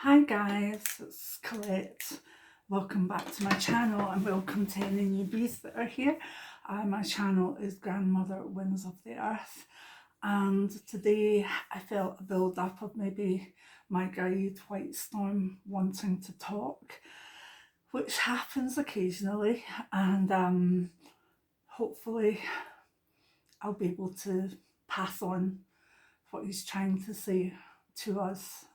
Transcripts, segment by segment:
Hi guys, it's Colette. Welcome back to my channel and welcome to any newbies that are here. My channel is Grandmother Winds of the Earth, and today I felt a build up of maybe my guide White Storm wanting to talk, which happens occasionally, and hopefully I'll be able to pass on what he's trying to say to us.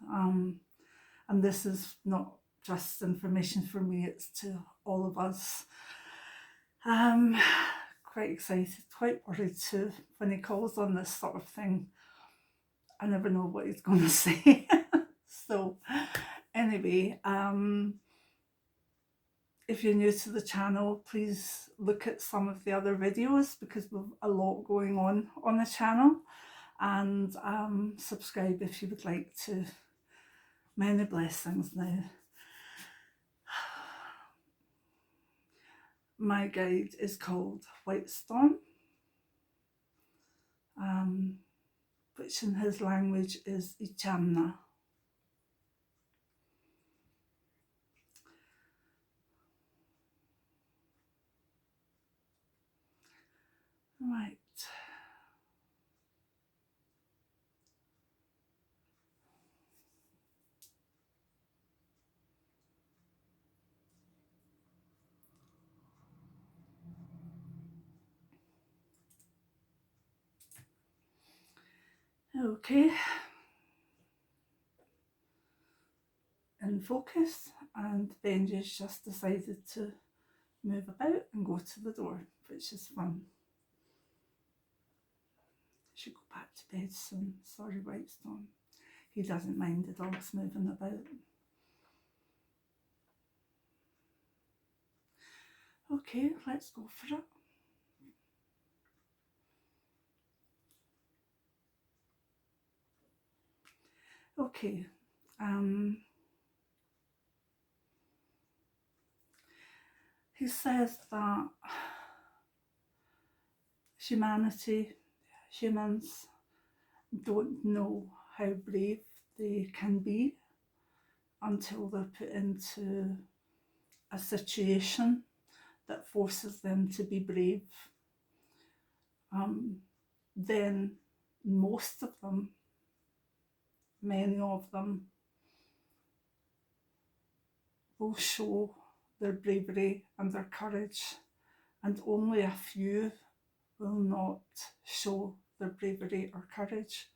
And this is not just information for me, it's to all of us. Quite excited, quite worried too. When he calls on this sort of thing, I never know what he's going to say. So anyway, if you're new to the channel, please look at some of the other videos because we've a lot going on the channel, and subscribe if you would like to. Many blessings now. My guide is called White Storm, which in his language is Ichamna. Right. Okay. In focus, and Benji's just decided to move about and go to the door, which is fun. Should go back to bed soon. Sorry, White Storm. He doesn't mind the dogs moving about. Okay, let's go for it. Okay. He says that humans don't know how brave they can be until they're put into a situation that forces them to be brave. Then most of them, many of them, will show their bravery and their courage, and only a few will not show their bravery or courage.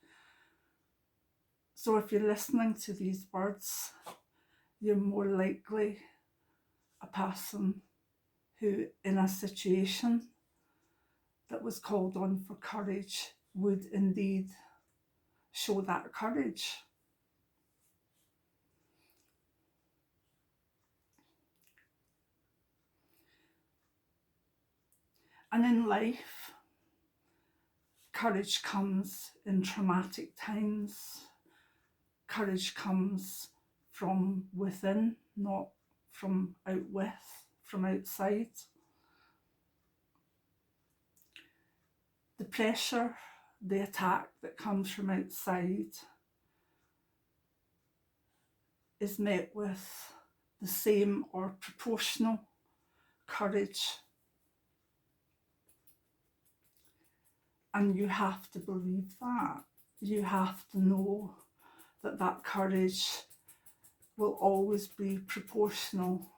So if you're listening to these words, you're more likely a person who, in a situation that was called on for courage, would indeed show that courage. And in life, courage comes in traumatic times. Courage comes from within, not from from outside. The pressure, the attack that comes from outside is met with the same or proportional courage. And you have to believe that. You have to know that that courage will always be proportional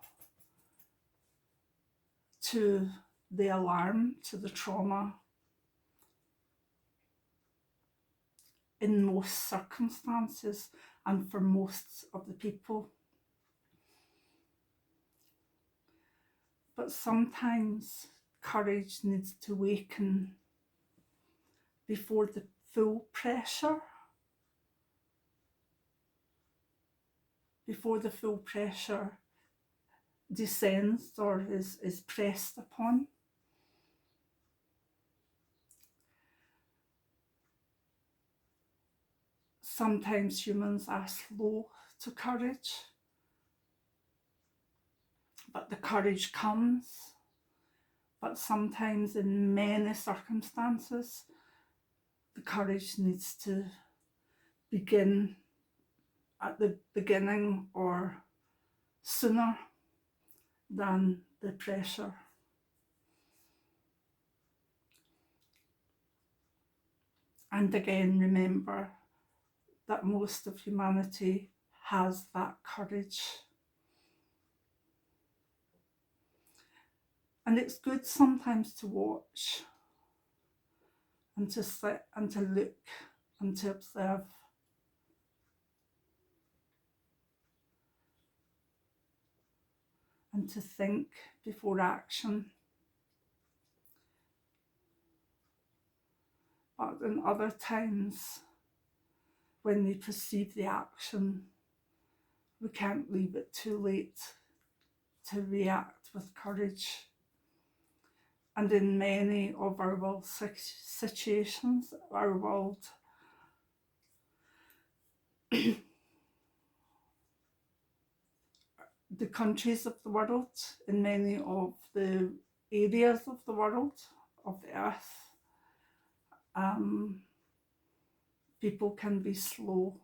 to the alarm, to the trauma, in most circumstances and for most of the people. But sometimes courage needs to waken before the full pressure, descends or is pressed upon. Sometimes humans are slow to courage, but the courage comes. But sometimes, in many circumstances, the courage needs to begin at the beginning or sooner than the pressure. And again, remember that most of humanity has that courage. And it's good sometimes to watch and to sit and to look and to observe. And to think before action. But in other times, when we perceive the action, we can't leave it too late to react with courage. And in many of our world situations, our world, the countries of the world, in many of the areas of the world, of the earth, people can be slow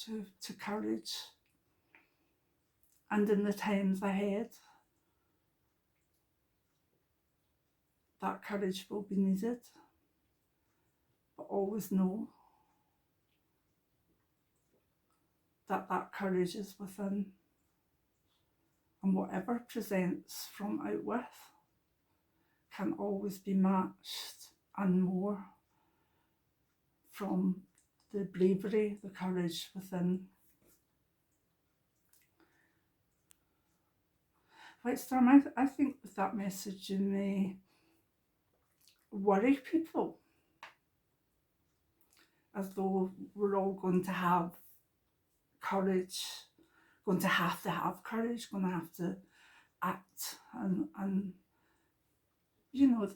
to courage. And in the times ahead, that courage will be needed. But always know that that courage is within. And whatever presents from out with can always be matched and more from the bravery, the courage within. Right, Storm, I think with that message you may worry people as though we're all going to have courage, going to have courage, going to have to act. And you know,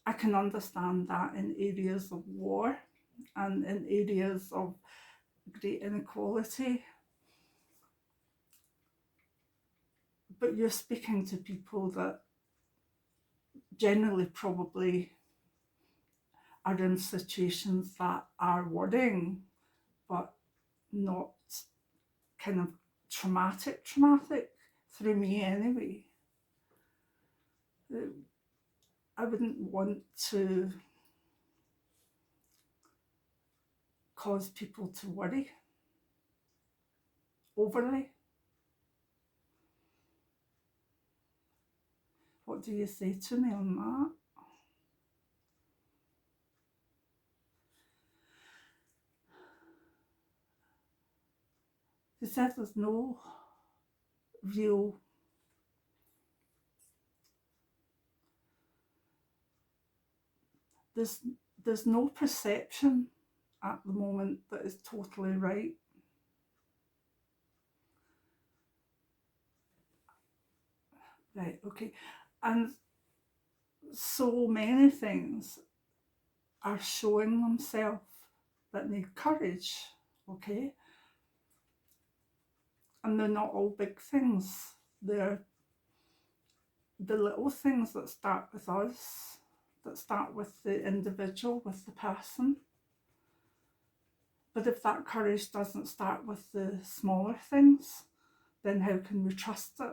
I can understand that in areas of war and in areas of great inequality. But you're speaking to people that generally probably are in situations that are worrying, but not kind of traumatic through me anyway. I wouldn't want to cause people to worry overly. What do you say to me on that? He said there's no real there's no perception at the moment that is totally right. Right, okay. And so many things are showing themselves that need courage, okay? And they're not all big things. They're the little things that start with us, that start with the individual, with the person. But if that courage doesn't start with the smaller things, then how can we trust it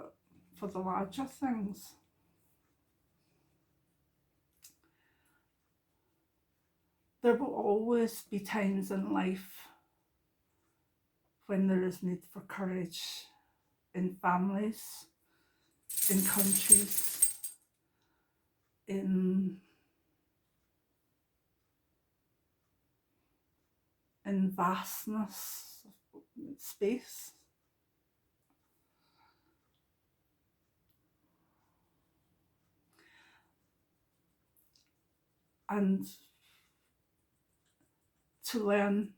for the larger things? There will always be times in life when there is need for courage in families, in countries, in vastness of space. And to learn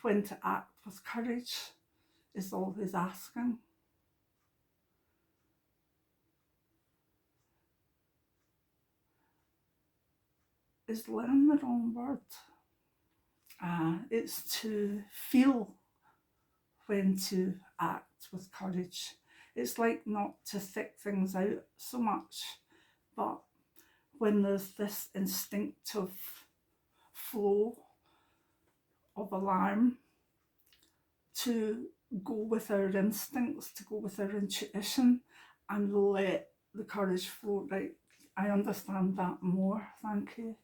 when to act with courage is all he's asking. Is learn the wrong word. It's to feel when to act with courage. It's like not to thick things out so much, but when there's this instinctive flow of alarm, to go with our instincts, to go with our intuition, and let the courage flow. Right, I understand that more, thank you.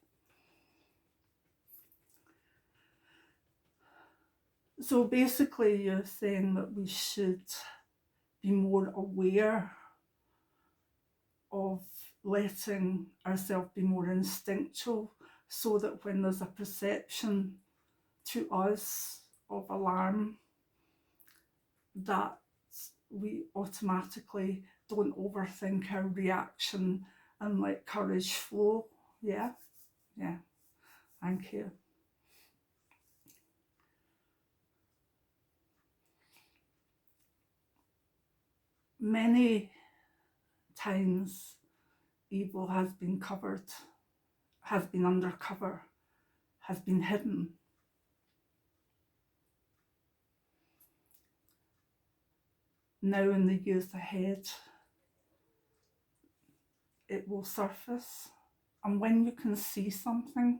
So basically you're saying that we should be more aware of letting ourselves be more instinctual, so that when there's a perception to us of alarm, that we automatically don't overthink our reaction and let courage flow. Yeah, thank you. Many times evil has been covered, has been undercover, has been hidden. Now in the years ahead, it will surface. And when you can see something,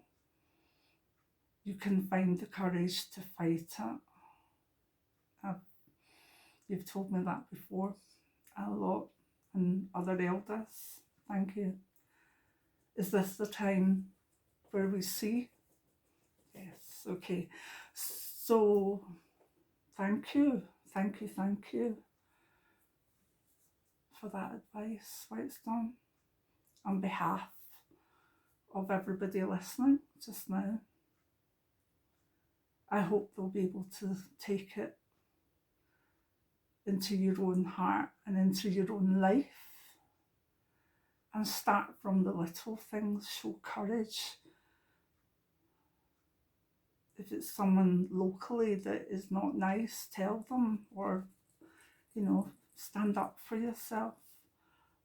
you can find the courage to fight it. You've told me that before a lot, and other elders. Thank you. Is this the time where we see? Yes, okay. So, thank you for that advice, Whitestone, on behalf of everybody listening just now. I hope they'll be able to take it into your own heart and into your own life, and start from the little things. Show courage. If it's someone locally that is not nice, tell them, or, stand up for yourself.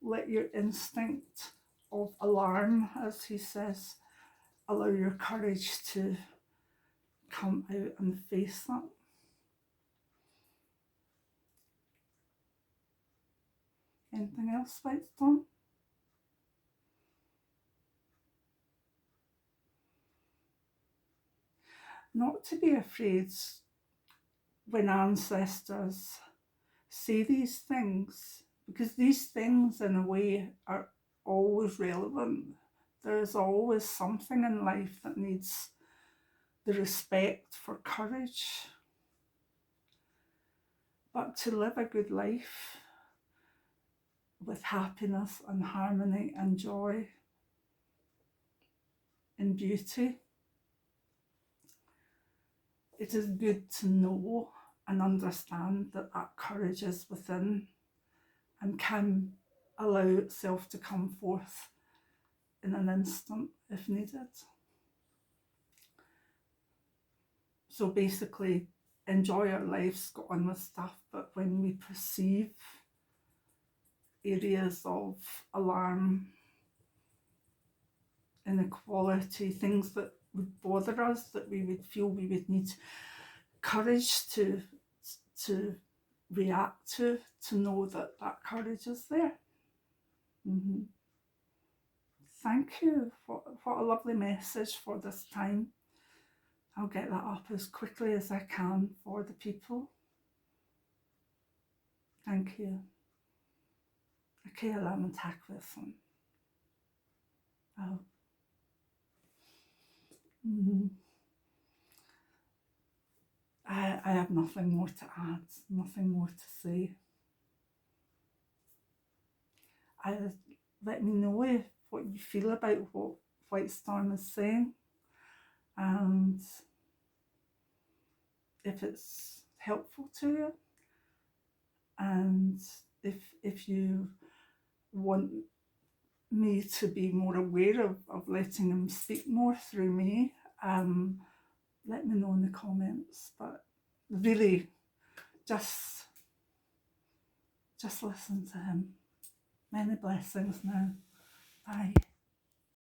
Let your instinct of alarm, as he says, allow your courage to come out and face that. Anything else, Whitestone? Not to be afraid when ancestors say these things, because these things in a way are always relevant. There is always something in life that needs the respect for courage. But to live a good life with happiness and harmony and joy and beauty, it is good to know and understand that that courage is within and can allow itself to come forth in an instant if needed. So basically, enjoy our lives, go on with stuff, but when we perceive areas of alarm, inequality, things that would bother us, that we would feel we would need courage to react to know that that courage is there. Thank you. What a lovely message for this time. I'll get that up as quickly as I can for the people. Thank you. Okay, allow me to tack this one. Oh. I have nothing more to add, nothing more to say. Let me know what you feel about what Whitestone is saying, and if it's helpful to you, and if you want me to be more aware of letting him speak more through me, let me know in the comments. But really, just listen to him. Many blessings now. Bye.